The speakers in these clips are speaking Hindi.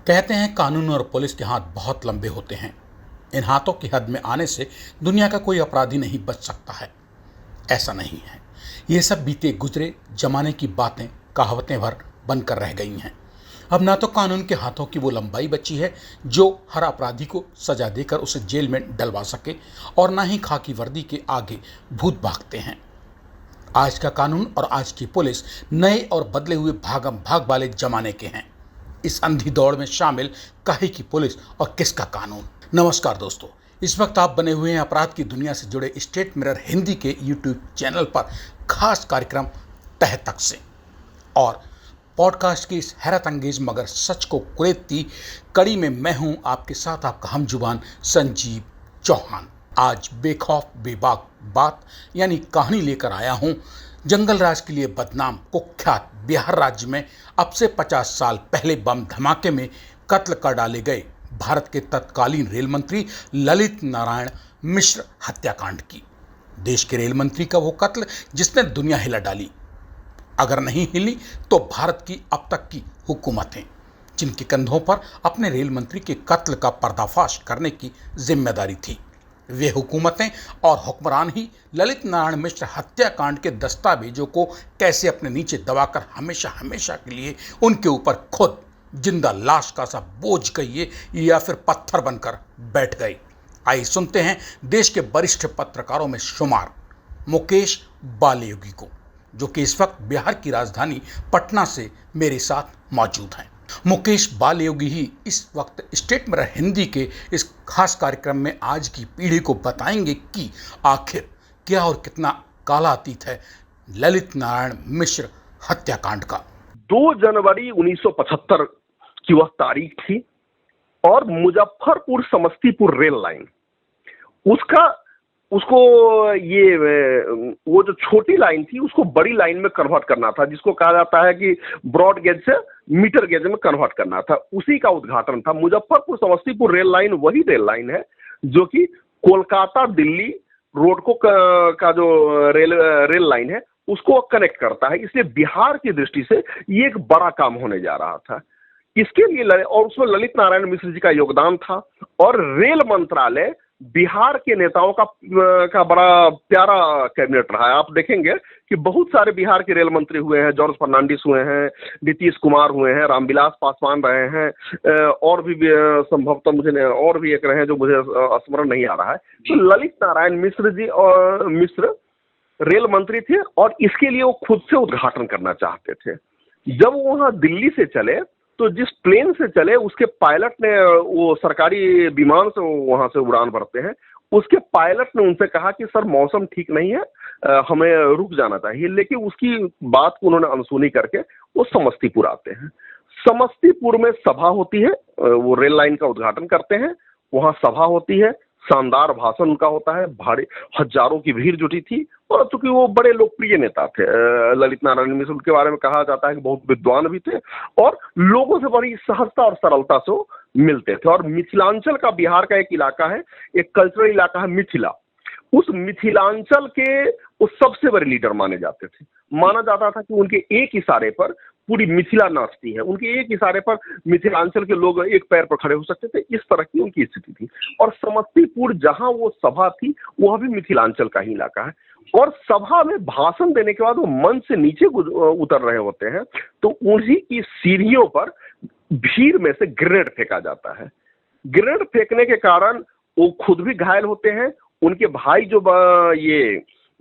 कहते हैं कानून और पुलिस के हाथ बहुत लंबे होते हैं। इन हाथों की हद में आने से दुनिया का कोई अपराधी नहीं बच सकता है। ऐसा नहीं है। ये सब बीते गुजरे जमाने की बातें कहावतें भर बनकर रह गई हैं। अब ना तो कानून के हाथों की वो लंबाई बची है जो हर अपराधी को सजा देकर उसे जेल में डलवा सके, और ना ही खाकी वर्दी के आगे भूत भागते हैं। आज का कानून और आज की पुलिस नए और बदले हुए भागम भाग वाले जमाने के हैं। इस अंधी दौड़ में शामिल काहे की पुलिस और किसका कानून। नमस्कार दोस्तों, इस वक्त आप बने हुए हैं अपराध की दुनिया से जुड़े स्टेट मिरर हिंदी के यूट्यूब चैनल पर खास कार्यक्रम तह तक से, और पॉडकास्ट की इस हैरत अंगेज मगर सच को कुरेदती कड़ी में मैं हूं आपके साथ आपका हमजुबान संजीव चौहान। आज बेखौफ बेबाक बात यानी कहानी लेकर आया हूं जंगल राज के लिए बदनाम कुख्यात बिहार राज्य में अब से 50 साल पहले बम धमाके में कत्ल कर डाले गए भारत के तत्कालीन रेल मंत्री ललित नारायण मिश्र हत्याकांड की। देश के रेल मंत्री का वो कत्ल जिसने दुनिया हिला डाली। अगर नहीं हिली तो भारत की अब तक की हुकूमतें, जिनके कंधों पर अपने रेल मंत्री के कत्ल का पर्दाफाश करने की जिम्मेदारी थी, वे हुकूमतें और हुक्मरान ही ललित नारायण मिश्र हत्याकांड के दस्तावेजों को कैसे अपने नीचे दबाकर हमेशा हमेशा के लिए उनके ऊपर खुद जिंदा लाश का सा बोझ कहिए या फिर पत्थर बनकर बैठ गए। आइए सुनते हैं देश के वरिष्ठ पत्रकारों में शुमार मुकेश बालयोगी को, जो कि इस वक्त बिहार की राजधानी पटना से मेरे साथ मौजूद हैं। मुकेश बालयोगी ही इस वक्त स्टेट मिरर हिंदी के इस खास कार्यक्रम में आज की पीढ़ी को बताएंगे कि आखिर क्या और कितना काला अतीत है ललित नारायण मिश्र हत्याकांड का। 2 जनवरी 1975 की वह तारीख थी और मुजफ्फरपुर समस्तीपुर रेल लाइन उसको ये वो जो छोटी लाइन थी उसको बड़ी लाइन में कन्वर्ट करना था, जिसको कहा जाता है कि ब्रॉड गेज से मीटर गेज में कन्वर्ट करना था। उसी का उद्घाटन था। मुजफ्फरपुर समस्तीपुर रेल लाइन वही रेल लाइन है जो कि कोलकाता दिल्ली रोड को का जो रेल लाइन है उसको कनेक्ट करता है। इसलिए बिहार की दृष्टि से ये एक बड़ा काम होने जा रहा था। इसके लिए और उसमें ललित नारायण मिश्र जी का योगदान था, और रेल मंत्रालय बिहार के नेताओं का बड़ा प्यारा कैबिनेट रहा है। आप देखेंगे कि बहुत सारे बिहार के रेल मंत्री हुए हैं। जॉर्ज फर्नांडिस हुए हैं, नीतीश कुमार हुए हैं, रामविलास पासवान रहे हैं, और भी संभवतः मुझे और भी एक रहे हैं जो मुझे स्मरण नहीं आ रहा है। तो ललित नारायण मिश्र जी और मिश्र रेल मंत्री थे, और इसके लिए वो खुद से उद्घाटन करना चाहते थे। जब वो वहां दिल्ली से चले तो जिस प्लेन से चले उसके पायलट ने, वो सरकारी विमान से वहां से उड़ान भरते हैं, उसके पायलट ने उनसे कहा कि सर मौसम ठीक नहीं है, हमें रुक जाना चाहिए। लेकिन उसकी बात को उन्होंने अनसुनी करके वो समस्तीपुर आते हैं। समस्तीपुर में सभा होती है, वो रेल लाइन का उद्घाटन करते हैं, वहां सभा होती है, शानदार भाषण उनका होता है, भारी हजारों की भीड़ जुटी थी। और चूंकि वो बड़े लोकप्रिय नेता थे ललित नारायण मिश्र, उनके बारे में कहा जाता है कि बहुत विद्वान भी थे और लोगों से बड़ी सहजता और सरलता से मिलते थे। और मिथिलांचल का, बिहार का एक इलाका है, एक कल्चरल इलाका है मिथिला, उस मिथिलांचल के वो सबसे बड़े लीडर माने जाते थे। माना जाता था कि उनके एक इशारे पर पूरी मिथिला नाचती है, उनके एक इशारे पर मिथिलांचल के लोग एक पैर पर खड़े हो सकते थे, इस तरह की उनकी स्थिति थी। और समस्तीपुर जहां वो सभा थी वह भी मिथिलांचल का ही इलाका है। और सभा में भाषण देने के बाद वो मंच से नीचे उतर रहे होते हैं, तो उन्हीं की सीढ़ियों पर भीड़ में से ग्रेनेड फेंका जाता है। ग्रेनेड फेंकने के कारण वो खुद भी घायल होते हैं, उनके भाई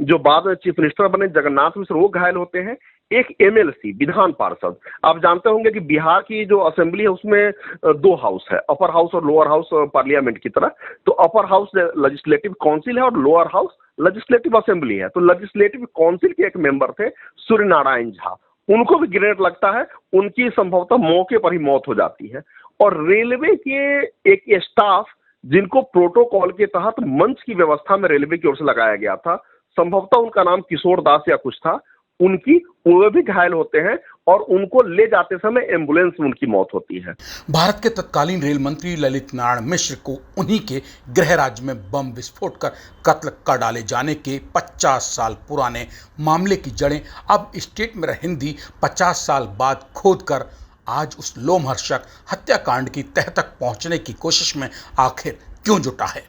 जो बाद में चीफ मिनिस्टर बने जगन्नाथ मिश्र, वो घायल होते हैं। एक एमएलसी विधान पार्षद, आप जानते होंगे कि बिहार की जो असेंबली है उसमें 2 हाउस है, अपर हाउस और लोअर हाउस पार्लियामेंट की तरह। तो अपर हाउस लेजिस्लेटिव काउंसिल है और लोअर हाउस लेजिस्लेटिव असेंबली है। तो लेजिस्लेटिव काउंसिल के एक मेंबर थे सूर्य नारायण झा, उनको भी ग्रेनेड लगता है, उनकी संभवतः मौके पर ही मौत हो जाती है। और रेलवे के एक स्टाफ जिनको प्रोटोकॉल के तहत मंच की व्यवस्था में रेलवे की ओर से लगाया गया था, संभवतः उनका नाम किशोर दास या कुछ था, वो भी घायल होते हैं और उनको ले जाते समय एम्बुलेंस में उनकी मौत होती है। भारत के तत्कालीन रेल मंत्री ललित नारायण मिश्र को उन्हीं के गृह राज्य में बम विस्फोट कर कत्ल कर डाले जाने के 50 साल पुराने मामले की जड़ें अब स्टेट मिरर हिंदी 50 साल बाद खोद कर आज उस लोमहर्षक हत्याकांड की तह तक पहुंचने की कोशिश में आखिर क्यों जुटा है।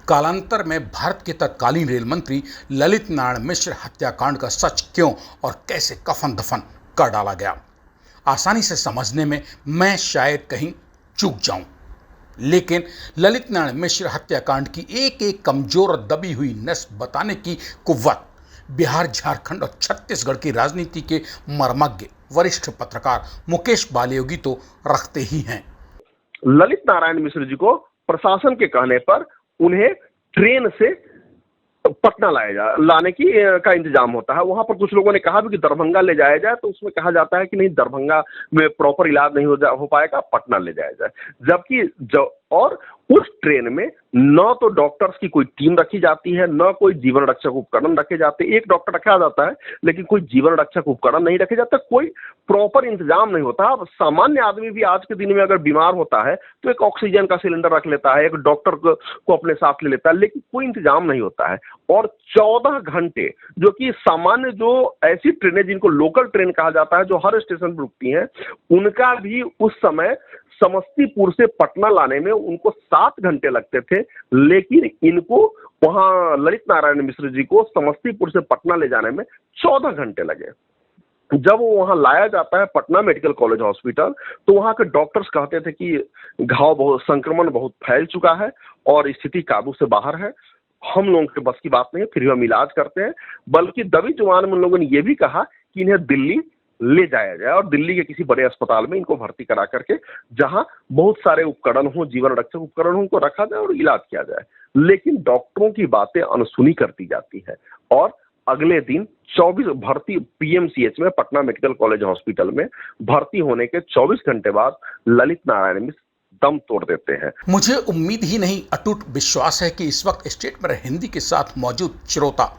कालांतर में भारत के तत्कालीन रेल मंत्री ललित नारायण मिश्र हत्याकांड का सच क्यों और कैसे कफन दफन कर डाला गया, आसानी से समझने में मैं शायद कहीं चूक जाऊं, लेकिन ललित नारायण मिश्र हत्याकांड की एक एक कमजोर और दबी हुई नस बताने की कुव्वत बिहार, झारखंड और छत्तीसगढ़ की राजनीति के मर्मज्ञ वरिष्ठ पत्रकार मुकेश बालयोगी तो रखते ही हैं। ललित नारायण मिश्र जी को प्रशासन के कहने पर उन्हें ट्रेन से पटना लाने की का इंतजाम होता है। वहां पर कुछ लोगों ने कहा भी कि दरभंगा ले जाया जाए, तो उसमें कहा जाता है कि नहीं, दरभंगा में प्रॉपर इलाज नहीं हो पाएगा, पटना ले जाया जाए। जबकि और उस ट्रेन में न तो डॉक्टर्स की कोई टीम रखी जाती है, न कोई जीवन रक्षक उपकरण रखे जाते। एक डॉक्टर रखा जाता है लेकिन कोई जीवन रक्षक उपकरण नहीं रखे जाता, कोई प्रॉपर इंतजाम नहीं होता। अब सामान्य आदमी भी आज के दिन में अगर बीमार होता है तो एक ऑक्सीजन का सिलेंडर रख लेता है, एक डॉक्टर को अपने साथ ले लेता है, लेकिन कोई इंतजाम नहीं होता है। और 14 घंटे, जो कि सामान्य जो ऐसी ट्रेनें जिनको लोकल ट्रेन कहा जाता है, जो हर स्टेशन पर रुकती हैं, उनका भी उस समय समस्तीपुर से पटना लाने में उनको 7 घंटे लगते थे, लेकिन इनको वहां ललित नारायण मिश्र जी को समस्तीपुर से पटना ले जाने में 14 घंटे लगे। जब वो वहां लाया जाता है पटना मेडिकल कॉलेज हॉस्पिटल, तो वहां के डॉक्टर्स कहते थे कि संक्रमण बहुत फैल चुका है और स्थिति काबू से बाहर है, हम लोगों के बस की बात नहीं है, फिर भी हम इलाज करते हैं। बल्कि दबी जुबान में उन लोगों ने यह भी कहा कि इन्हें दिल्ली ले जाया जाए और दिल्ली के किसी बड़े अस्पताल में इनको भर्ती करा करके, जहां बहुत सारे उपकरण हो, जीवन रक्षक उपकरण हो, उनको रखा जाए और इलाज किया जाए। लेकिन डॉक्टरों की बातें अनसुनी करती जाती है और अगले दिन 24 भर्ती पीएमसीएच में, पटना मेडिकल कॉलेज हॉस्पिटल में भर्ती होने के 24 घंटे बाद ललित नारायण मिश्र दम तोड़ देते हैं। मुझे उम्मीद ही नहीं, अटूट विश्वास है कि इस वक्त स्टेट में हिंदी के साथ मौजूद श्रोता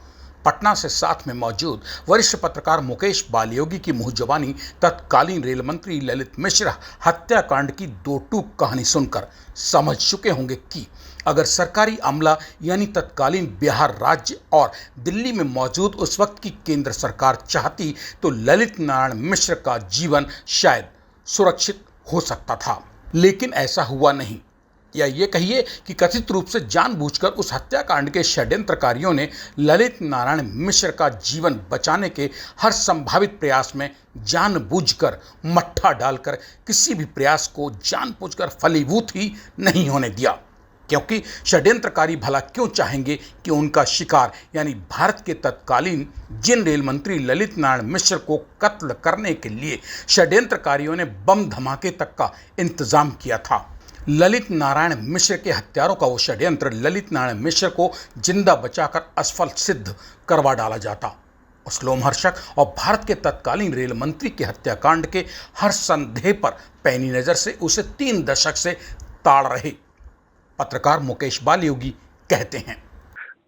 पटना से साथ में मौजूद वरिष्ठ पत्रकार मुकेश बालयोगी की मुंह जबानी तत्कालीन रेल मंत्री ललित मिश्र हत्याकांड की दो टूक कहानी सुनकर समझ चुके होंगे कि अगर सरकारी अमला यानी तत्कालीन बिहार राज्य और दिल्ली में मौजूद उस वक्त की केंद्र सरकार चाहती तो ललित नारायण मिश्र का जीवन शायद सुरक्षित हो सकता था, लेकिन ऐसा हुआ नहीं। या ये कहिए कि कथित रूप से जानबूझकर उस हत्याकांड के षड्यंत्रकारियों ने ललित नारायण मिश्र का जीवन बचाने के हर संभावित प्रयास में जानबूझकर मट्ठा डालकर किसी भी प्रयास को जानबूझकर फलीभूत ही नहीं होने दिया, क्योंकि षड्यंत्रकारी भला क्यों चाहेंगे कि उनका शिकार यानी भारत के तत्कालीन जिन रेल मंत्री ललित नारायण मिश्र को कत्ल करने के लिए षड्यंत्रकारियों ने बम धमाके तक का इंतजाम किया था, ललित नारायण मिश्र के हत्यारों का वो षड्यंत्र ललित नारायण मिश्र को जिंदा बचाकर असफल सिद्ध करवा डाला जाता। उस लोमहर्षक और भारत के तत्कालीन रेल मंत्री के हत्याकांड के हर संदेह पर पैनी नजर से उसे 3 दशक से ताड़ रहे पत्रकार मुकेश बालयोगी कहते हैं।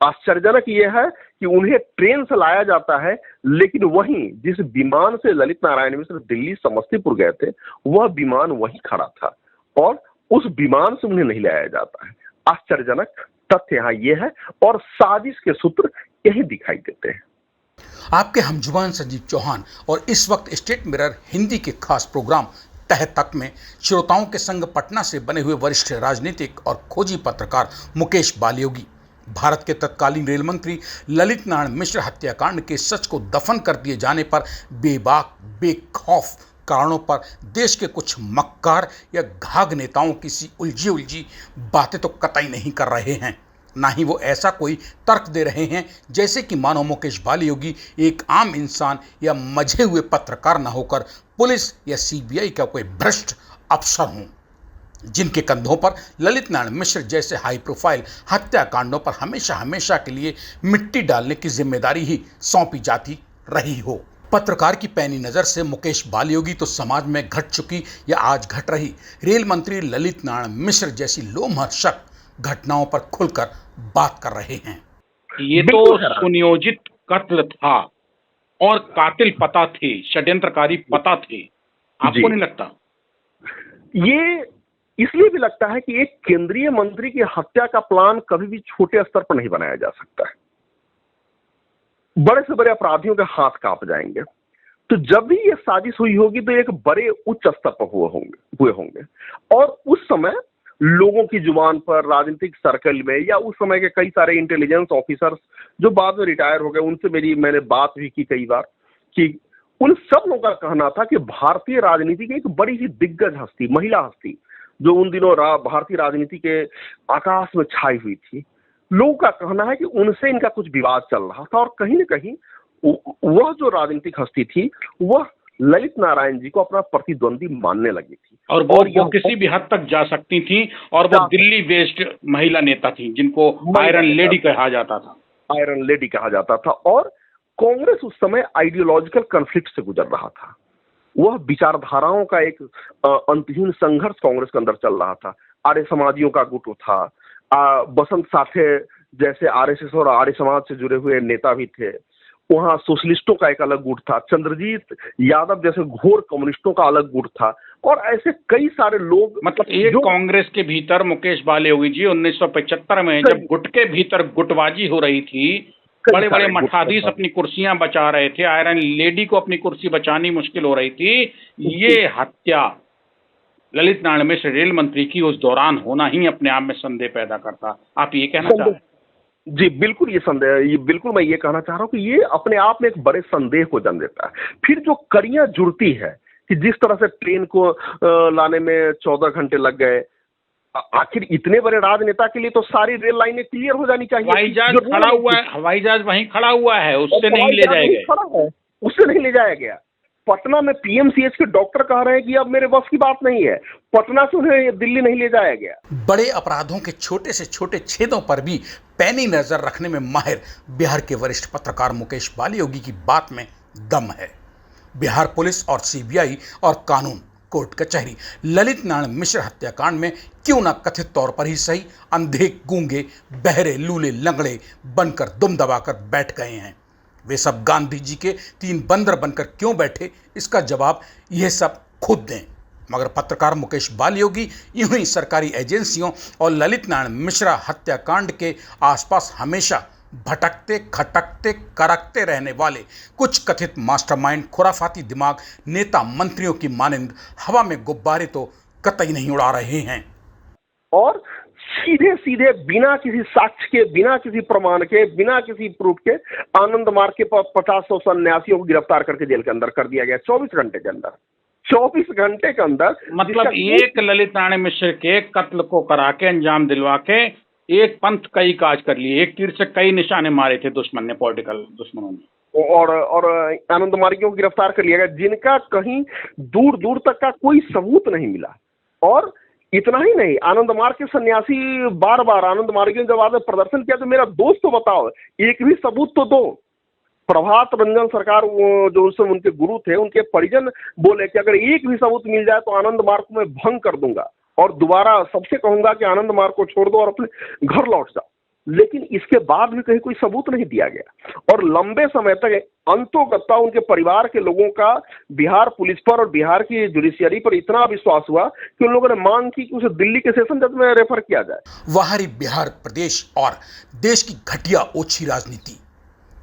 आश्चर्यजनक यह है कि उन्हें ट्रेन से लाया जाता है, लेकिन वहीं जिस विमान से ललित नारायण मिश्र दिल्ली समस्तीपुर गए थे, वह विमान वहीं खड़ा था और उस विमान से उन्हें नहीं लाया जाता है। आश्चर्यजनक तथ्य यहाँ ये है और साजिश के सूत्र यही दिखाई देते हैं। आपके हमजुबान संजीव चौहान और इस वक्त स्टेट मिरर हिंदी के खास प्रोग्राम तह तक में श्रोताओं के संग पटना से बने हुए वरिष्ठ राजनीतिक और खोजी पत्रकार मुकेश बालयोगी भारत के तत्कालीन रेल मंत्री ललित नारायण मिश्र हत्याकांड के सच को दफन कर दिए जाने पर बेबाक बेखौफ कारणों पर देश के कुछ मक्कार या घाघ नेताओं की सी उलझी बातें तो कतई नहीं कर रहे हैं, ना ही वो ऐसा कोई तर्क दे रहे हैं जैसे कि मानो मुकेश बालयोगी एक आम इंसान या मजे हुए पत्रकार न होकर पुलिस या सीबीआई का कोई भ्रष्ट अफसर हों, जिनके कंधों पर ललित नारायण मिश्र जैसे हाई प्रोफाइल हत्याकांडों पर हमेशा के लिए मिट्टी डालने की जिम्मेदारी ही सौंपी जाती रही हो। पत्रकार की पैनी नजर से मुकेश बालयोगी तो समाज में घट चुकी या आज घट रही रेल मंत्री ललित नारायण मिश्र जैसी लोमहर्षक घटनाओं पर खुलकर बात कर रहे हैं। ये तो सुनियोजित कत्ल था और कातिल पता थे, षड्यंत्रकारी पता थे, आपको नहीं लगता? ये इसलिए भी लगता है कि एक केंद्रीय मंत्री की हत्या का प्लान कभी भी छोटे स्तर पर नहीं बनाया जा सकता है। बड़े से बड़े अपराधियों के हाथ कांप जाएंगे। तो जब भी ये साजिश हुई होगी तो एक बड़े उच्च स्तर पर हुए होंगे और उस समय लोगों की जुबान पर, राजनीतिक सर्कल में, या उस समय के कई सारे इंटेलिजेंस ऑफिसर्स जो बाद में रिटायर हो गए, उनसे मैंने बात भी की कई बार, कि उन सब लोगों का कहना था कि भारतीय राजनीति की एक बड़ी ही दिग्गज हस्ती, महिला हस्ती, जो उन दिनों भारतीय राजनीति के आकाश में छाई हुई थी, लोगों का कहना है कि उनसे इनका कुछ विवाद चल रहा था और कहीं न कहीं वह जो राजनीतिक हस्ती थी, वह ललित नारायण जी को अपना प्रतिद्वंदी मानने लगी थी। और वो किसी भी हद तक जा सकती थी, और वो दिल्ली बेस्ड महिला नेता थी जिनको आयरन लेडी कहा जाता था। आयरन लेडी कहा जाता था। और कांग्रेस उस समय आइडियोलॉजिकल कॉन्फ्लिक्ट से गुजर रहा था। वह विचारधाराओं का एक अंतहीन संघर्ष कांग्रेस के अंदर चल रहा था। आर्य समाजियों का गुट था, बसंत साठे जैसे आरएसएस और आर्य समाज से जुड़े हुए नेता भी थे, वहां सोशलिस्टों का एक अलग गुट था, चंद्रजीत यादव जैसे घोर कम्युनिस्टों का अलग गुट था, और ऐसे कई सारे लोग। मतलब एक कांग्रेस के भीतर मुकेश बालयोगी जी 1975 में जब गुट के भीतर गुटबाजी हो रही थी, बड़े बड़े मठाधीश अपनी कुर्सियां बचा रहे थे, आयरन लेडी को अपनी कुर्सी बचानी मुश्किल हो रही थी, ये हत्या ललित नारायण मिश्र रेल मंत्री की उस दौरान होना ही अपने आप में संदेह पैदा करता। आप ये कहना चाह रहे हैं? जी बिल्कुल, बिल्कुल मैं ये कहना चाह रहा हूँ कि ये अपने आप में एक बड़े संदेह को जन्म देता है। फिर जो कड़ियां जुड़ती है कि जिस तरह से ट्रेन को लाने में 14 घंटे लग गए, आखिर इतने बड़े राजनेता के लिए तो सारी रेल लाइनें क्लियर हो जानी चाहिए। हवाई जहाज खड़ा हुआ है, हवाई जहाज वहीं खड़ा हुआ है, उससे नहीं ले जाया गया, उससे नहीं ले जाया गया। पटना में पीएमसीएच के डॉक्टर कह रहे हैं कि अब मेरे बस की बात नहीं है, पटना से उन्हें दिल्ली नहीं ले जाया गया। बड़े अपराधों के छोटे से छोटे छेदों पर भी पैनी नजर रखने में माहिर बिहार के वरिष्ठ पत्रकार मुकेश बालयोगी की बात में दम है। बिहार पुलिस और सीबीआई और कानून, कोर्ट कचहरी ललित नारायण मिश्र हत्याकांड में क्यों ना कथित तौर पर ही सही अंधे, गूंगे, बहरे, लूले, लंगड़े बनकर दुम दबाकर बैठ गए हैं। वे सब गांधी जी के 3 बंदर बनकर क्यों बैठे, इसका जवाब यह सब खुद दें। मगर पत्रकार मुकेश बालयोगी यूं ही सरकारी एजेंसियों और ललित नारायण मिश्रा हत्याकांड के आसपास हमेशा भटकते, खटकते, करकते रहने वाले कुछ कथित मास्टरमाइंड, खुराफाती दिमाग, नेता मंत्रियों की मानिंद हवा में गुब्बारे तो कतई नहीं उड़ा रहे हैं। और सीधे सीधे बिना किसी साक्ष्य के, बिना किसी प्रमाण के, बिना किसी प्रूफ के आनंद मार्ग के 50 सन्यासियों को गिरफ्तार करके जेल के अंदर कर दिया गया 24 घंटे के अंदर। 24 घंटे के अंदर मतलब एक ललित नारायण मिश्र के कत्ल को करा के, अंजाम दिलवा के एक पंथ कई काज कर लिए, एक तीर से कई निशाने मारे थे दुश्मन ने, पॉलिटिकल दुश्मनों ने। और आनंद मार्गियों को गिरफ्तार कर लिया गया, जिनका कहीं दूर दूर तक का कोई सबूत नहीं मिला। और इतना ही नहीं, आनंद मार्ग के सन्यासी बार बार आनंद मार्गियों ने जब बाद में प्रदर्शन किया तो मेरा दोस्त तो बताओ, एक भी सबूत तो दो। प्रभात रंजन सरकार जो उस समय उनके गुरु थे, उनके परिजन बोले कि अगर एक भी सबूत मिल जाए तो आनंद मार्ग को मैं भंग कर दूंगा और दोबारा सबसे कहूंगा कि आनंद मार्ग को छोड़ दो और अपने घर लौट जाओ। लेकिन इसके बाद भी कहीं कोई सबूत नहीं दिया गया और लंबे समय तक अंतोगत्ता उनके परिवार के लोगों का बिहार पुलिस पर और बिहार की जुडिशियरी पर इतना विश्वास हुआ कि उन लोगों ने मांग की कि उसे दिल्ली के सेशन जज में रेफर किया जाए। वहारी बिहार प्रदेश और देश की घटिया ओछी राजनीति,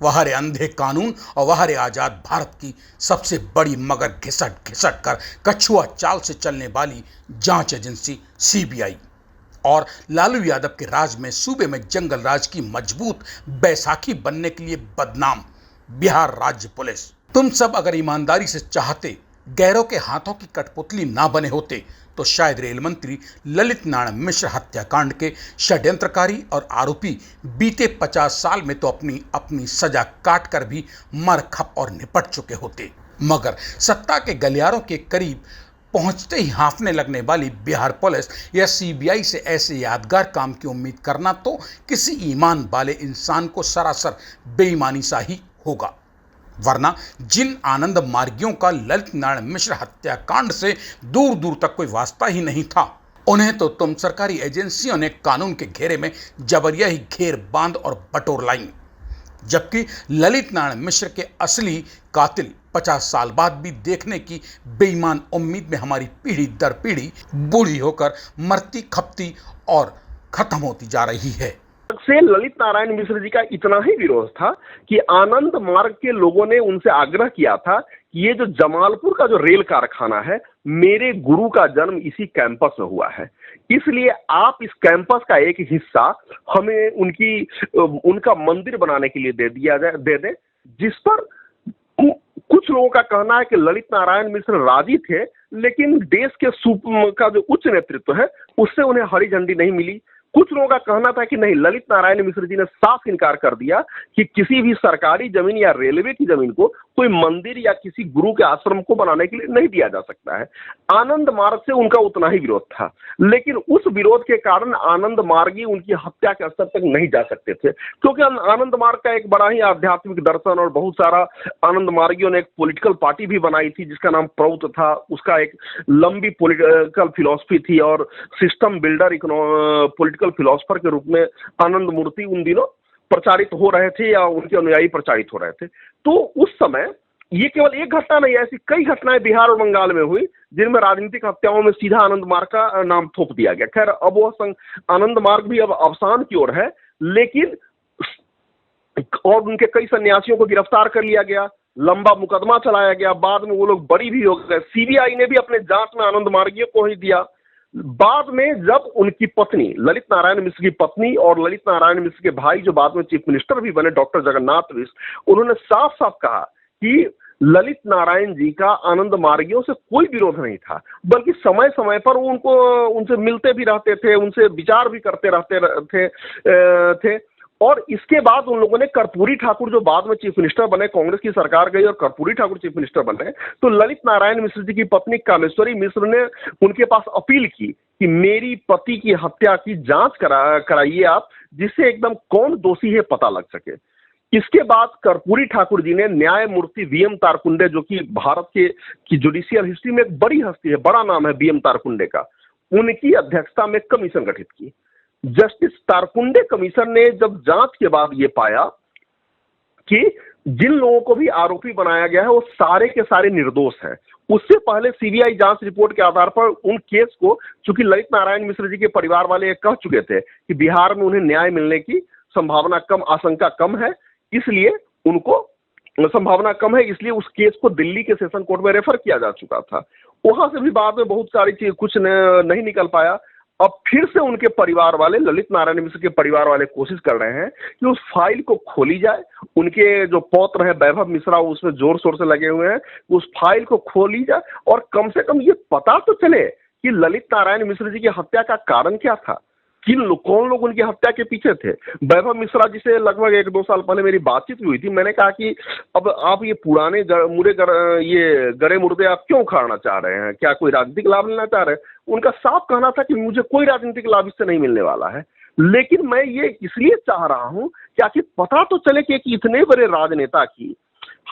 वहारे अंधे कानून और वहारे आजाद भारत की सबसे बड़ी मगर घिसट घिसट कर कछुआ चाल से चलने वाली जांच एजेंसी सीबीआई और लालू यादव के राज में सूबे में जंगल राज की मजबूत बैसाखी बनने के लिए बदनाम बिहार राज्य पुलिस। तुम सब अगर ईमानदारी से चाहते, गैरों के हाथों की कठपुतली ना बने होते तो शायद रेल मंत्री ललित नारायण मिश्र हत्याकांड के षड्यंत्रकारी और आरोपी बीते 50 साल में तो अपनी सजा काट कर भी मर खप और निपट चुके होते। मगर सत्ता के गलियारों के करीब पहुंचते ही हाँफने लगने वाली बिहार पुलिस या सीबीआई से ऐसे यादगार काम की उम्मीद करना तो किसी ईमान वाले इंसान को सरासर बेईमानी सा ही होगा। वरना जिन आनंद मार्गियों का ललित नारायण मिश्र हत्याकांड से दूर दूर तक कोई वास्ता ही नहीं था, उन्हें तो तुम सरकारी एजेंसियों ने कानून के घेरे में जबरिया ही घेर बांध और बटोर लाई। जबकि ललित नारायण मिश्र के असली कातिल 50 साल बाद भी देखने की बेईमान उम्मीद में हमारी पीढ़ी दर पीढ़ी बूढ़ी होकर मरती, खपती और खत्म होती जा रही है। से ललित नारायण मिश्र जी का इतना ही विरोध था कि आनंद मार्ग के लोगों ने उनसे आग्रह किया था कि ये जो जमालपुर का जो रेल कारखाना है, मेरे गुरु का जन्म इसी कैंपस में हुआ है, इसलिए आप इस कैंपस का एक हिस्सा हमें उनका मंदिर बनाने के लिए दे दें, जिस पर कुछ लोगों का कहना है कि ललित नारायण मिश्र राजी थे, लेकिन देश के का जो उच्च नेतृत्व है उससे उन्हें हरी झंडी नहीं मिली। कुछ लोगों का कहना था कि नहीं, ललित नारायण मिश्र जी ने साफ इनकार कर दिया कि किसी भी सरकारी जमीन या रेलवे की जमीन को कोई मंदिर या किसी गुरु के आश्रम को बनाने के लिए नहीं दिया जा सकता है। आनंद मार्ग से उनका उतना ही विरोध था, लेकिन उस विरोध के कारण आनंद मार्गी उनकी हत्या के स्तर तक नहीं जा सकते थे, क्योंकि आनंद मार्ग का एक बड़ा ही आध्यात्मिक दर्शन और बहुत सारा आनंद मार्गियों ने एक पॉलिटिकल पार्टी भी बनाई थी जिसका नाम प्रौत था। उसका एक लंबी पॉलिटिकल फिलॉसफी थी और सिस्टम बिल्डर पॉलिटिकल फिलोसफर के रूप में आनंद मूर्ति उन दिनों प्रचारित हो रहे थे या उनके अनुयायी प्रचारित हो रहे थे। तो उस समय ये केवल एक घटना नहीं, ऐसी कई घटनाएं बिहार और बंगाल में हुई जिनमें राजनीतिक हत्याओं में सीधा आनंद मार्ग का नाम थोप दिया गया। खैर, अब वह आनंद मार्ग भी अब अवसान की ओर है, लेकिन और उनके कई सन्यासियों को गिरफ्तार कर लिया गया, लंबा मुकदमा चलाया गया, बाद में वो लोग बरी भी हो गए। सीबीआई ने भी अपने जांच में आनंद मार्गियों को ही दिया। बाद में जब उनकी पत्नी ललित नारायण मिश्र की पत्नी और ललित नारायण मिश्र के भाई जो बाद में चीफ मिनिस्टर भी बने, डॉक्टर जगन्नाथ मिश्र, उन्होंने साफ साफ कहा कि ललित नारायण जी का आनंद मार्गियों से कोई विरोध नहीं था, बल्कि समय समय पर उनसे मिलते भी रहते थे, उनसे विचार भी करते रहते थे। और इसके बाद उन लोगों ने कर्पूरी ठाकुर, जो बाद में चीफ मिनिस्टर बने, कांग्रेस की सरकार गई और कर्पूरी ठाकुर चीफ मिनिस्टर बने, तो ललित नारायण मिश्र जी की पत्नी कामेश्वरी मिश्र ने उनके पास अपील की कि मेरी पति की हत्या की जांच कराइए आप, जिससे एकदम कौन दोषी है पता लग सके। इसके बाद कर्पूरी ठाकुर जी ने न्यायमूर्ति वीएम तारकुंडे, जो कि भारत की जुडिशियल हिस्ट्री में एक बड़ी हस्ती है, बड़ा नाम है वीएम तारकुंडे का, उनकी अध्यक्षता में कमीशन गठित की। जस्टिस तारकुंडे कमीशन ने जब जांच के बाद ये पाया कि जिन लोगों को भी आरोपी बनाया गया है वो सारे के सारे निर्दोष हैं, उससे पहले सीबीआई जांच रिपोर्ट के आधार पर उन केस को, चूंकि ललित नारायण मिश्र जी के परिवार वाले कह चुके थे कि बिहार में उन्हें न्याय मिलने की संभावना कम, आशंका कम है, इसलिए उनको संभावना कम है, इसलिए उस केस को दिल्ली के सेशन कोर्ट में रेफर किया जा चुका था। वहां से भी बाद में बहुत सारी चीज कुछ नहीं निकल पाया। अब फिर से उनके परिवार वाले, ललित नारायण मिश्र के परिवार वाले कोशिश कर रहे हैं कि उस फाइल को खोली जाए। उनके जो पौत्र है वैभव मिश्रा, उसमें जोर शोर से लगे हुए हैं, उस फाइल को खोली जाए और कम से कम ये पता तो चले कि ललित नारायण मिश्र जी की हत्या का कारण क्या था, कौन लोग उनकी हत्या के पीछे थे। वैभव मिश्रा जी से लगभग 1-2 साल पहले मेरी बातचीत हुई थी। मैंने कहा कि अब आप ये पुराने ये गड़े मुर्दे आप क्यों उखाड़ना चाह रहे हैं, क्या कोई राजनीतिक लाभ लेना चाह रहे हैं। उनका साफ कहना था कि मुझे कोई राजनीतिक लाभ इससे नहीं मिलने वाला है, लेकिन मैं ये इसलिए चाह रहा हूं कि आखिर पता तो चले कि इतने बड़े राजनेता की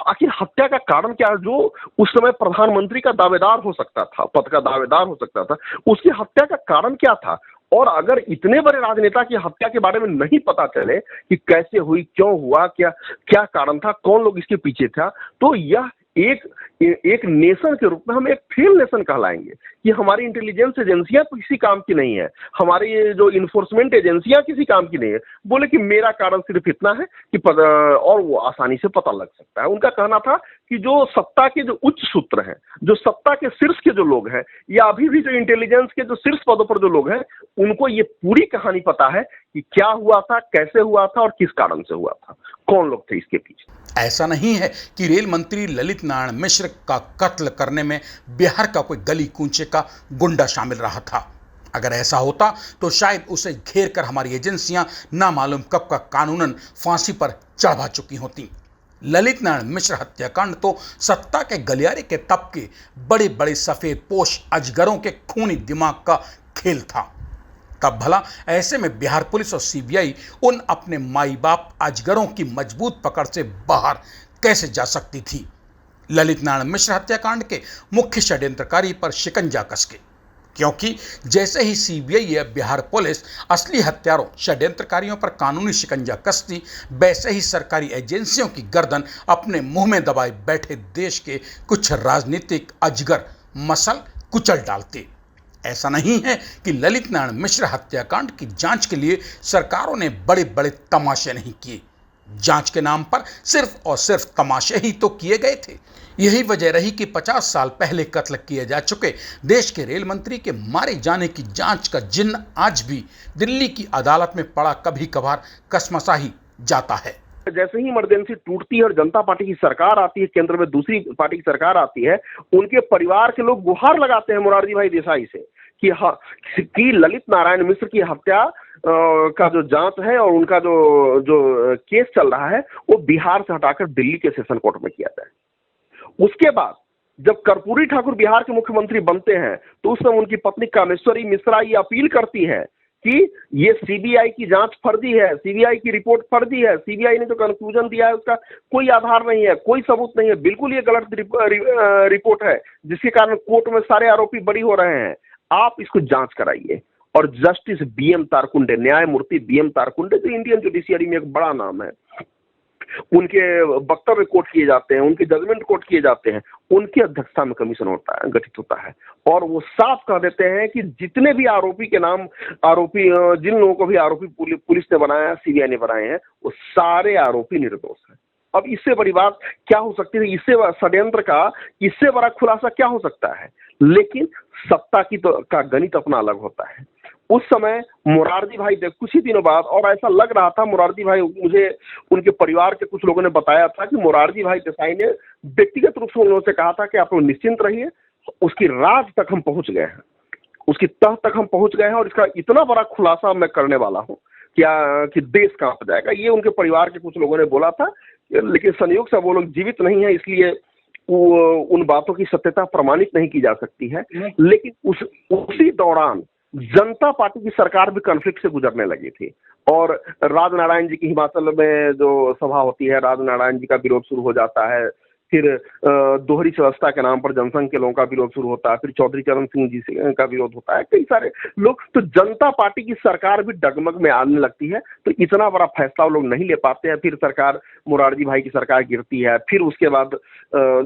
आखिर हत्या का कारण क्या है, जो उस समय प्रधानमंत्री का दावेदार हो सकता था, पद का दावेदार हो सकता था, उसकी हत्या का कारण क्या था। और अगर इतने बड़े राजनेता की हत्या के बारे में नहीं पता चले कि कैसे हुई, क्यों हुआ, क्या कारण था, कौन लोग इसके पीछे था, तो यह एक नेशन के रूप में हम एक फेल नेशन कहलाएंगे कि हमारी इंटेलिजेंस एजेंसियां तो किसी काम की नहीं है, हमारी ये जो इन्फोर्समेंट एजेंसियां किसी काम की नहीं है। बोले कि मेरा कारण सिर्फ इतना है कि और वो आसानी से पता लग सकता है। उनका कहना था कि जो सत्ता के जो उच्च सूत्र हैं, जो सत्ता के शीर्ष के जो लोग हैं, या अभी भी जो इंटेलिजेंस के जो शीर्ष पदों पर जो लोग हैं, उनको ये पूरी कहानी पता है कि क्या हुआ था, कैसे हुआ था और किस कारण से हुआ था, कौन लोग थे इसके पीछे। ऐसा नहीं है कि रेल मंत्री ललित नारायण मिश्र का कत्ल करने में बिहार का कोई गली कूंचे का गुंडा शामिल रहा था। अगर ऐसा होता तो शायद उसे घेर कर हमारी एजेंसियां ना मालूम कब का कानूनन फांसी पर चढ़ा चुकी होती। ललित नारायण मिश्र हत्याकांड तो सत्ता के गलियारे के तबके, बड़े बड़े सफेद पोश अजगरों के खूनी दिमाग का खेल था। तब भला ऐसे में बिहार पुलिस और सीबीआई उन अपने माई बाप अजगरों की मजबूत पकड़ से बाहर कैसे जा सकती थी। ललित नारायण मिश्र हत्याकांड के मुख्य षड्यंत्रकारी पर शिकंजा कस के, क्योंकि जैसे ही सीबीआई या बिहार पुलिस असली हत्यारों षड्यंत्रकारियों पर कानूनी शिकंजा कसती, वैसे ही सरकारी एजेंसियों की गर्दन अपने मुंह में दबाए बैठे देश के कुछ राजनीतिक अजगर मसल कुचल डालते। ऐसा नहीं है कि ललित नारायण मिश्र हत्याकांड की जांच के लिए सरकारों ने बड़े बड़े तमाशे नहीं किए। जांच के नाम पर सिर्फ और सिर्फ तमाशे ही तो किए गए थे। यही वजह रही कि 50 साल पहले कत्ल किए जा चुके देश के रेल मंत्री के मारे जाने की जांच का जिन्न आज भी दिल्ली की अदालत में पड़ा कभी कभार कसमसा ही जाता है। जैसे ही इमरजेंसी टूटती है और जनता पार्टी की सरकार आती है, केंद्र में दूसरी पार्टी की सरकार आती है, उनके परिवार के लोग गुहार लगाते हैं मोरारजी भाई देसाई से कि ललित नारायण मिश्र की हत्या का जो जांच है और उनका जो केस चल रहा है वो बिहार से हटाकर दिल्ली के सेशन कोर्ट में किया जाए। उसके बाद जब कर्पूरी ठाकुर बिहार के मुख्यमंत्री बनते हैं तो उस समय उनकी पत्नी कामेश्वरी मिश्रा ये अपील करती है कि ये सीबीआई की जांच फर्जी है, सीबीआई की रिपोर्ट फर्जी है, सीबीआई ने जो कंक्लूजन दिया है उसका कोई आधार नहीं है, कोई सबूत नहीं है, बिल्कुल ये गलत रिपोर्ट है जिसके कारण कोर्ट में सारे आरोपी बरी हो रहे हैं, आप इसको जांच कराइए। और जस्टिस बीएम तारकुंडे, न्यायमूर्ति बीएम तारकुंडे जो इंडियन जुडिशियरी में एक बड़ा नाम है, उनके वक्तव्य कोट किए जाते हैं, उनके जजमेंट कोट किए जाते हैं, उनकी अध्यक्षता में कमीशन गठित होता है और वो साफ कह देते हैं कि जितने भी आरोपी के नाम, आरोपी जिन लोगों को भी आरोपी पुलिस ने बनाया, सीबीआई ने बनाए हैं, वो सारे आरोपी निर्दोष हैं। अब इससे बड़ी बात क्या हो सकती है, इससे षड्यंत्र का इससे बड़ा खुलासा क्या हो सकता है। लेकिन सत्ता की का गणित अपना अलग होता है। उस समय मोरारजी भाई कुछ ही दिनों बाद, और ऐसा लग रहा था मोरारजी भाई, मुझे उनके परिवार के कुछ लोगों ने बताया था कि मोरारजी भाई देसाई ने व्यक्तिगत रूप से उन लोगों से कहा था कि आप लोग निश्चिंत रहिए, उसकी राज तक हम पहुंच गए हैं, उसकी तह तक हम पहुंच गए हैं और इसका इतना बड़ा खुलासा मैं करने वाला हूं कि देश कांप जाएगा। ये उनके परिवार के कुछ लोगों ने बोला था, लेकिन संयोग से वो लोग जीवित नहीं है, इसलिए उन बातों की सत्यता प्रमाणित नहीं की जा सकती है। लेकिन उसी दौरान जनता पार्टी की सरकार भी कॉन्फ्लिक्ट से गुजरने लगी थी और राजनारायण जी की हिमाचल में जो सभा होती है, राजनारायण जी का विरोध शुरू हो जाता है। फिर दोहरी व्यवस्था के नाम पर जनसंघ के लोगों का विरोध शुरू होता है, फिर चौधरी चरण सिंह जी का विरोध होता है, कई सारे लोग। तो जनता पार्टी की सरकार भी डगमग में आने लगती है, तो इतना बड़ा फैसला वो लोग नहीं ले पाते हैं। फिर सरकार, मोरारजी भाई की सरकार गिरती है। फिर उसके बाद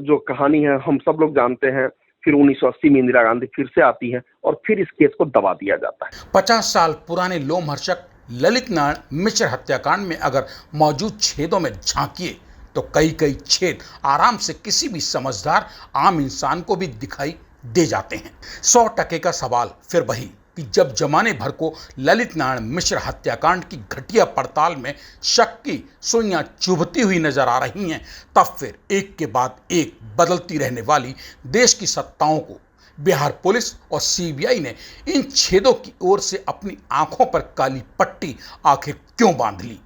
जो कहानी है हम सब लोग जानते हैं, फिर 1980 में इंदिरा गांधी फिर से आती है और फिर इस केस को दबा दिया जाता है। 50 साल पुराने लोमहर्षक ललित नारायण मिश्र हत्याकांड में अगर मौजूद छेदों में झांकिए तो कई छेद आराम से किसी भी समझदार आम इंसान को भी दिखाई दे जाते हैं। 100% का सवाल फिर वही कि जब जमाने भर को ललित नारायण मिश्र हत्याकांड की घटिया पड़ताल में शक की सुइयां चुभती हुई नजर आ रही हैं, तब फिर एक के बाद एक बदलती रहने वाली देश की सत्ताओं को बिहार पुलिस और सीबीआई ने इन छेदों की ओर से अपनी आंखों पर काली पट्टी आखिर क्यों बांध ली।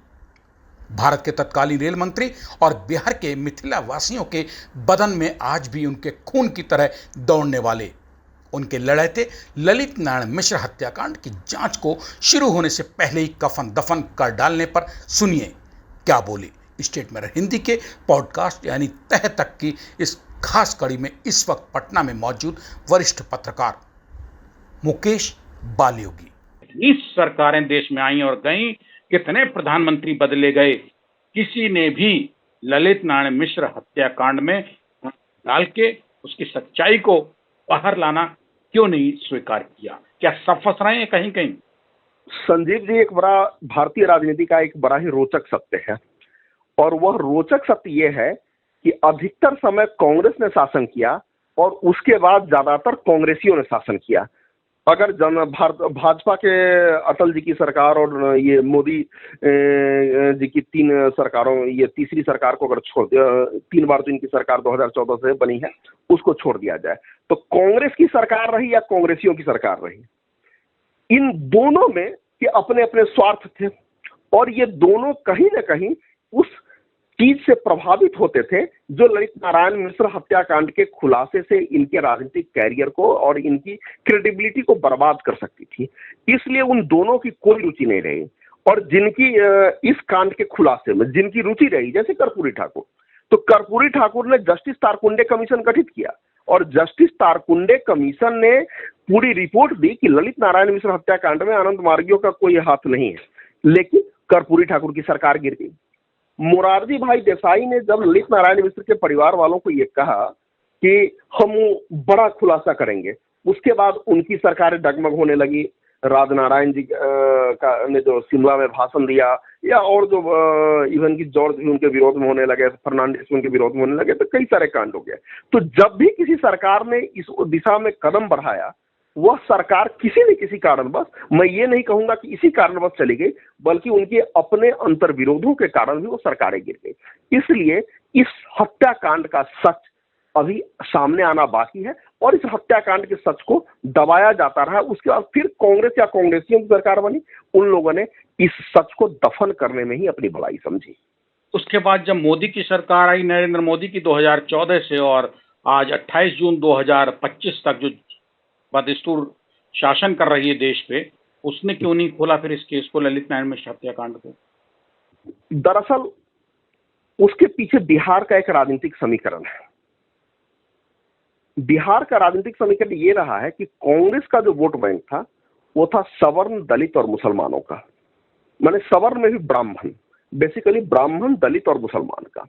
भारत के तत्कालीन रेल मंत्री और बिहार के मिथिला वासियों के बदन में आज भी उनके खून की तरह दौड़ने वाले उनके लड़ाते ललित नारायण मिश्र हत्याकांड की जांच को शुरू होने से पहले ही कफन दफन कर डालने पर सुनिए क्या बोले स्टेट में हिंदी के पॉडकास्ट यानी तह तक की इस खास कड़ी में इस वक्त पटना में मौजूद वरिष्ठ पत्रकार मुकेश बालयोगी। इस सरकारें देश में आई और गई, कितने प्रधानमंत्री बदले गए, किसी ने भी ललित नारायण मिश्र हत्याकांड में डाल के उसकी सच्चाई को बाहर लाना क्यों नहीं स्वीकार किया? क्या सब फंस रहे हैं कहीं कहीं? संजीव जी, एक बड़ा भारतीय राजनीति का एक बड़ा ही रोचक सत्य है और वह रोचक सत्य यह है कि अधिकतर समय कांग्रेस ने शासन किया और उसके बाद ज्यादातर कांग्रेसियों ने शासन किया। अगर भाजपा के अटल जी की सरकार और ये मोदी जी की 3 सरकारों, ये तीसरी सरकार को अगर छोड़ दिया, 3 बार जो इनकी सरकार 2014 से बनी है उसको छोड़ दिया जाए, तो कांग्रेस की सरकार रही या कांग्रेसियों की सरकार रही, इन दोनों में के अपने अपने स्वार्थ थे और ये दोनों कहीं ना कहीं उस चीज से प्रभावित होते थे जो ललित नारायण मिश्र हत्याकांड के खुलासे से इनके राजनीतिक कैरियर को और इनकी क्रेडिबिलिटी को बर्बाद कर सकती थी। इसलिए उन दोनों की कोई रुचि नहीं रही और जिनकी इस कांड के खुलासे में जिनकी रुचि रही, जैसे कर्पूरी ठाकुर, तो कर्पूरी ठाकुर ने जस्टिस तारकुंडे कमीशन गठित किया और जस्टिस तारकुंडे कमीशन ने पूरी रिपोर्ट दी कि ललित नारायण मिश्र हत्याकांड में अनंत मार्गियों का कोई हाथ नहीं है, लेकिन कर्पूरी ठाकुर की सरकार गिर गई। मोरारजी भाई देसाई ने जब ललित नारायण मिश्र के परिवार वालों को यह कहा कि हम बड़ा खुलासा करेंगे, उसके बाद उनकी सरकारें डगमग होने लगी। राजनारायण जी ने जो शिमला में भाषण दिया, या और जो इवन की जॉर्ज भी उनके विरोध में होने लगे, फर्नांडिस उनके विरोध में होने लगे, तो कई सारे कांड हो गए। तो जब भी किसी सरकार ने इस दिशा में कदम बढ़ाया, वह सरकार किसी न किसी कारणवश, मैं ये नहीं कहूंगा कि इसी कारणवश चली गई, बल्कि उनके अपने अंतर विरोधों के कारण भी वो सरकारें गिर गई। इसलिए इस हत्याकांड का सच अभी सामने आना बाकी है, और इस हत्याकांड के सच को दबाया जाता रहा। उसके बाद फिर कांग्रेस या कांग्रेसियों की सरकार बनी, उन लोगों ने इस सच को दफन करने में ही अपनी भलाई समझी। उसके बाद जब मोदी की सरकार आई, नरेंद्र मोदी की 2014 से, और आज 28 जून 2025 तक जो बदस्तूर शासन कर रही है देश पे, उसने क्यों नहीं खोला फिर इस केस को, ललित नारायण मिश्र हत्याकांड को? दरअसल उसके पीछे बिहार का एक राजनीतिक समीकरण है। बिहार का राजनीतिक समीकरण ये रहा है कि कांग्रेस का जो वोट बैंक था वो था सवर्ण, दलित और मुसलमानों का, माने सवर्ण में भी ब्राह्मण, बेसिकली ब्राह्मण, दलित और मुसलमान का।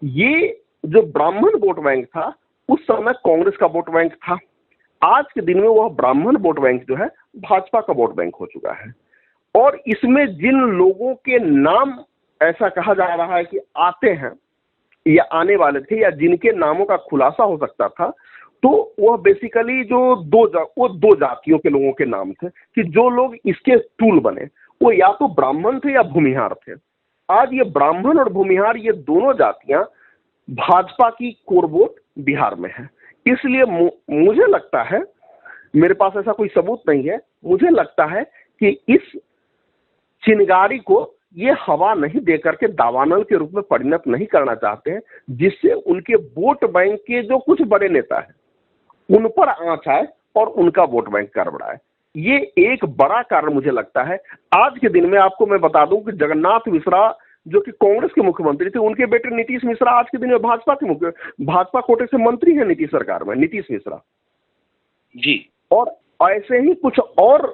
ये जो ब्राह्मण वोट बैंक था उस समय कांग्रेस का वोट बैंक था। आज के दिन में वह ब्राह्मण वोट बैंक जो है भाजपा का वोट बैंक हो चुका है। और इसमें जिन लोगों के नाम ऐसा कहा जा रहा है कि आते हैं या आने वाले थे, या जिनके नामों का खुलासा हो सकता था, तो वह बेसिकली जो दो जातियों के लोगों के नाम थे कि जो लोग इसके टूल बने, वो या तो ब्राह्मण थे या भूमिहार थे। आज ये ब्राह्मण और भूमिहार, ये दोनों जातियां भाजपा की कोर वोट बिहार में है। इसलिए मुझे लगता है, मेरे पास ऐसा कोई सबूत नहीं है, मुझे लगता है कि इस चिनगारी को ये हवा नहीं देकर के दावानल के रूप में परिणत नहीं करना चाहते हैं, जिससे उनके वोट बैंक के जो कुछ बड़े नेता हैं उन पर आंच आए और उनका वोट बैंक गड़बड़ाए। ये एक बड़ा कारण मुझे लगता है। आज के दिन में आपको मैं बता दूं कि जगन्नाथ मिश्रा जो कि कांग्रेस के मुख्यमंत्री थे, उनके बेटे नीतीश मिश्रा आज के दिन में भाजपा कोटे से मंत्री हैं नीतीश सरकार में, नीतीश मिश्रा जी। और ऐसे ही कुछ और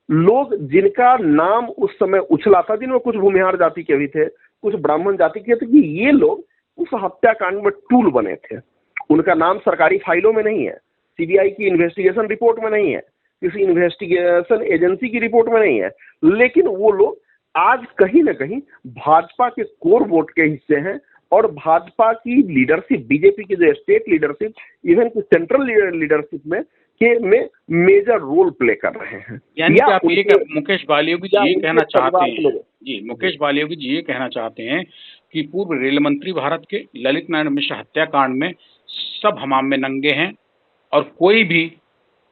लोग जिनका नाम उस समय उछला था, जिनमें कुछ भूमिहार जाति के भी थे, कुछ ब्राह्मण जाति के थे, कि ये लोग उस हत्याकांड में टूल बने थे। उनका नाम सरकारी फाइलों में नहीं है, सीबीआई की इन्वेस्टिगेशन रिपोर्ट में नहीं है, किसी इन्वेस्टिगेशन एजेंसी की रिपोर्ट में नहीं है, लेकिन वो लोग आज कहीं ना कहीं भाजपा के कोर वोट के हिस्से हैं, और भाजपा की लीडरशिप, बीजेपी की जो स्टेट लीडरशिप, इवन की सेंट्रल लीडरशिप में मेजर रोल प्ले कर रहे हैं। यानी कि आप ये मुकेश बालयोगी जी ये कहना चाहते हैं, जी मुकेश बालयोगी जी ये कहना चाहते हैं कि पूर्व रेल मंत्री भारत के ललित नारायण मिश्र हत्याकांड में सब हमाम में नंगे हैं, और कोई भी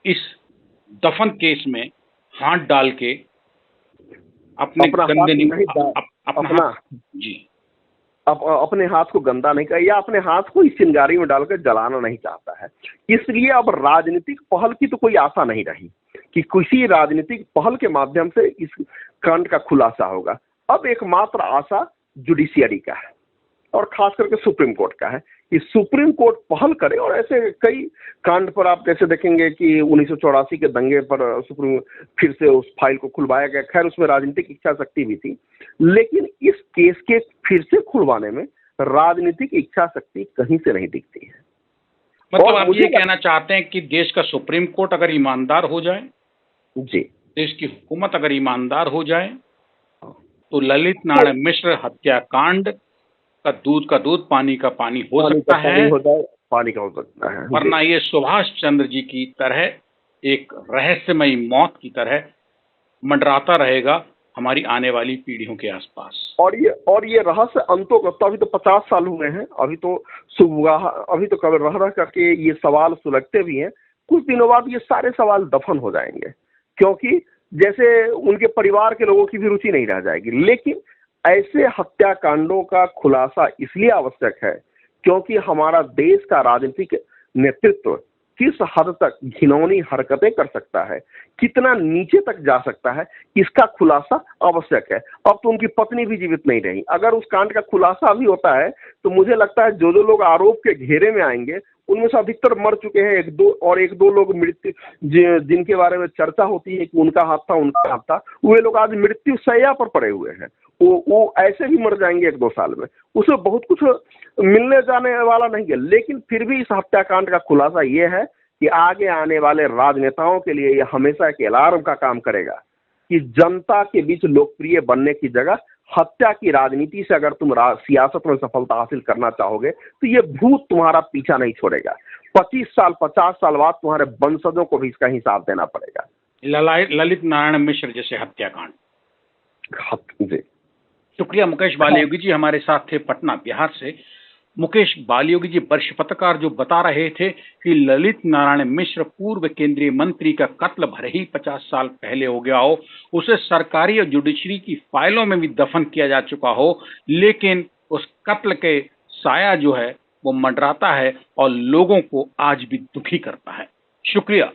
इस दफन केस में हाथ डाल के अपने हाथ को गंदा नहीं कर, या अपने हाथ को इस चिंगारी में डालकर जलाना नहीं चाहता है। इसलिए अब राजनीतिक पहल की तो कोई आशा नहीं रही कि किसी राजनीतिक पहल के माध्यम से इस कांड का खुलासा होगा। अब एकमात्र आशा जुडिशियरी का है, और खास करके सुप्रीम कोर्ट का है कि सुप्रीम कोर्ट पहल करे। और ऐसे कई कांड पर आप कैसे देखेंगे कि 1984 के दंगे पर सुप्रीम फिर से उस फाइल को खुलवाया गया। खैर उसमें राजनीतिक इच्छा शक्ति भी थी, लेकिन इस केस के फिर से खुलवाने में राजनीतिक इच्छा शक्ति कहीं से नहीं दिखती है। मतलब आप ये कहना चाहते हैं कि देश का सुप्रीम कोर्ट अगर ईमानदार हो जाए, जी, देश की हुकूमत अगर ईमानदार हो जाए, तो ललित नारायण मिश्र हत्याकांड का दूध पानी का पानी हो सकता है, पानी का हो सकता है, वरना ये सुभाष चंद्र जी की तरह एक रहस्यमयी मौत की तरह मंडराता रहेगा हमारी आने वाली पीढ़ियों के आसपास। और ये रहस्य अंतों का, अभी तो 50 साल हुए हैं, अभी तो कभी रह करके ये सवाल सुलगते भी हैं। कुछ दिनों बाद ये सारे सवाल दफन हो जाएंगे, क्योंकि जैसे उनके परिवार के लोगों की भी रुचि नहीं रह जाएगी। लेकिन ऐसे हत्याकांडों का खुलासा इसलिए आवश्यक है क्योंकि हमारा देश का राजनीतिक नेतृत्व किस हद तक घिनौनी हरकतें कर सकता है, कितना नीचे तक जा सकता है, इसका खुलासा आवश्यक है। अब तो उनकी पत्नी भी जीवित नहीं रही। अगर उस कांड का खुलासा भी होता है तो मुझे लगता है जो लोग आरोप के घेरे में आएंगे उनमें से अधिकतर मर चुके हैं, एक दो लोग मृत्यु, जिनके बारे में चर्चा होती है कि उनका हाथ था, वे लोग आज मृत्यु शैया पर पड़े हुए हैं। वो ऐसे भी मर जाएंगे 1-2 साल में, उसे बहुत कुछ मिलने जाने वाला नहीं है। लेकिन फिर भी इस हत्याकांड का खुलासा ये है कि आगे आने वाले राजनेताओं के लिए ये हमेशा एक अलार्म का काम करेगा कि जनता के बीच लोकप्रिय बनने की जगह हत्या की राजनीति से अगर तुम सियासत में सफलता हासिल करना चाहोगे तो ये भूत तुम्हारा पीछा नहीं छोड़ेगा। 25 साल 50 साल बाद तुम्हारे वंशजों को भी इसका हिसाब देना पड़ेगा। ललित नारायण मिश्र जैसे हत्याकांड। जी शुक्रिया मुकेश बालयोगी जी, हमारे साथ थे पटना बिहार से। मुकेश बालयोगी जी वरिष्ठ पत्रकार जो बता रहे थे कि ललित नारायण मिश्र पूर्व केंद्रीय मंत्री का कत्ल भले ही 50 साल पहले हो गया हो, उसे सरकारी और जुडिशरी की फाइलों में भी दफन किया जा चुका हो, लेकिन उस कत्ल के साया जो है वो मंडराता है और लोगों को आज भी दुखी करता है। शुक्रिया,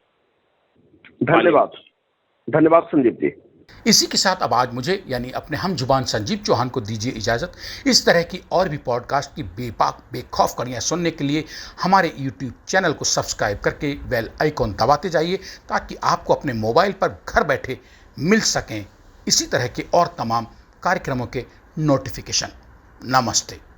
धन्यवाद संदीप जी। इसी के साथ अब आज मुझे यानी अपने हम जुबान संजीव चौहान को दीजिए इजाज़त। इस तरह की और भी पॉडकास्ट की बेबाक बेखौफ कहानियां सुनने के लिए हमारे YouTube चैनल को सब्सक्राइब करके बेल आइकॉन दबाते जाइए, ताकि आपको अपने मोबाइल पर घर बैठे मिल सकें इसी तरह के और तमाम कार्यक्रमों के नोटिफिकेशन। नमस्ते।